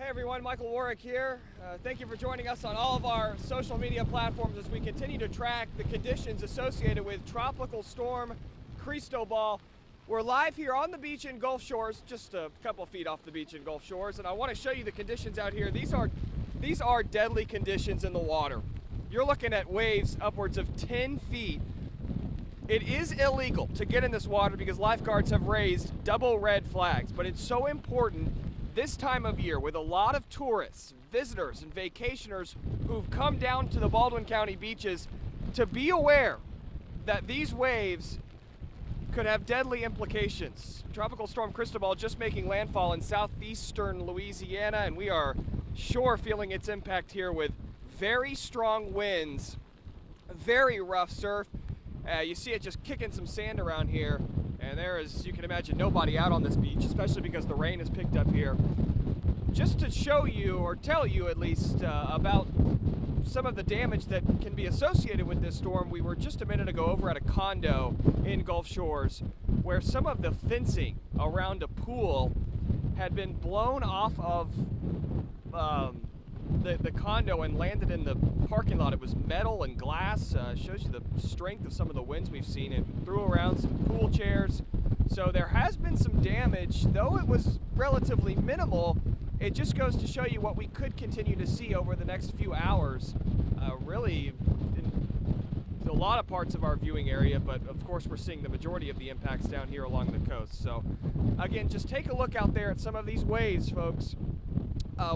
Everyone, Michael Warwick here. Thank you for joining us on all of our social media platforms as we continue to track the conditions associated with Tropical Storm Cristobal. We're live here on the beach in Gulf Shores, just a couple feet off the beach in Gulf Shores, and I want to show you the conditions out here. These are deadly conditions in the water. You're looking at waves upwards of 10 feet. It is illegal to get in this water because lifeguards have raised double red flags, but it's so important this time of year with a lot of tourists, visitors, and vacationers who've come down to the Baldwin County beaches to be aware that these waves could have deadly implications. Tropical Storm Cristobal just making landfall in southeastern Louisiana, and we are sure feeling its impact here with very strong winds, very rough surf. You see it just kicking some sand around here, and there is, you can imagine, nobody out on this beach, especially because the rain has picked up here. Just to show you, or tell you at least, about some of the damage that can be associated with this storm, we were just a minute ago over at a condo in Gulf Shores where some of the fencing around a pool had been blown off of the condo and landed in the parking lot. It was metal and glass. Shows you the strength of some of the winds we've seen. It threw around some pool chairs. So there has been some damage, though it was relatively minimal. It just goes to show you what we could continue to see over the next few hours. Really, in a lot of parts of our viewing area, but of course we're seeing the majority of the impacts down here along the coast. So again, just take a look out there at some of these waves, folks.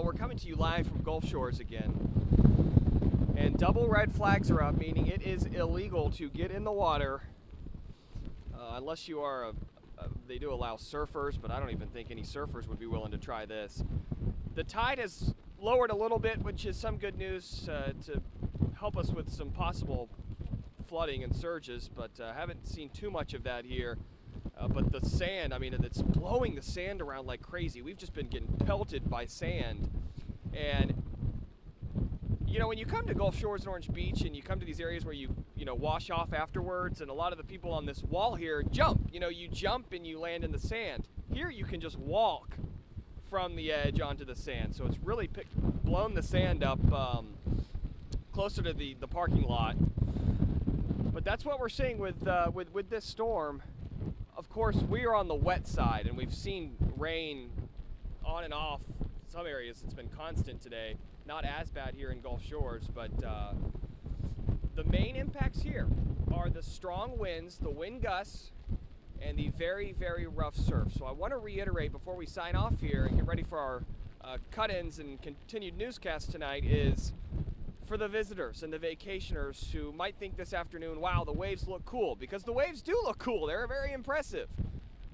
We're coming to you live from Gulf Shores again. And double red flags are up, meaning it is illegal to get in the water unless you are they do allow surfers, but I don't even think any surfers would be willing to try this. The tide has lowered a little bit, which is some good news to help us with some possible flooding and surges, but haven't seen too much of that here. But the sand, I mean, it's blowing the sand around like crazy. We've just been getting pelted by sand. And, you know, when you come to Gulf Shores and Orange Beach and you come to these areas where you wash off afterwards, and a lot of the people on this wall here jump. You know, you jump and you land in the sand. Here you can just walk from the edge onto the sand. So it's really blown the sand up closer to the parking lot. But that's what we're seeing with this storm. Of course, we are on the wet side, and we've seen rain on and off. Some areas it's been constant today. Not as bad here in Gulf Shores, but the main impacts here are the strong winds, the wind gusts, and the very, very rough surf. So I want to reiterate before we sign off here and get ready for our cut-ins and continued newscast tonight is for the visitors and the vacationers who might think this afternoon, wow, the waves look cool, because the waves do look cool. They're very impressive.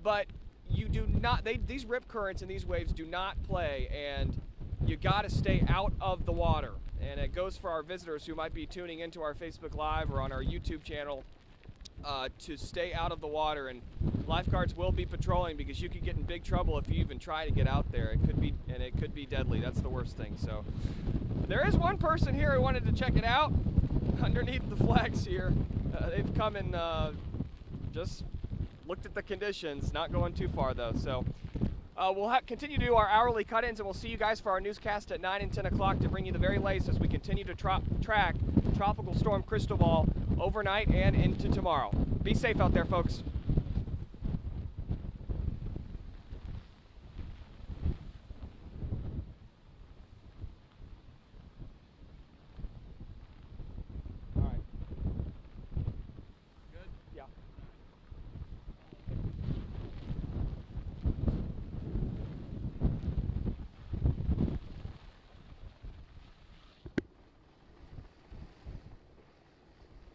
But you do not, these rip currents and these waves do not play, and you got to stay out of the water. And it goes for our visitors who might be tuning into our Facebook Live or on our YouTube channel to stay out of the water. And lifeguards will be patrolling, because you could get in big trouble if you even try to get out there. It could be deadly. That's the worst thing. So there is one person here who wanted to check it out underneath the flags here. They've come and just looked at the conditions, not going too far though. So we'll continue to do our hourly cut-ins, and we'll see you guys for our newscast at 9 and 10 o'clock to bring you the very latest as we continue to track Tropical Storm Cristobal overnight and into tomorrow. Be safe out there, folks.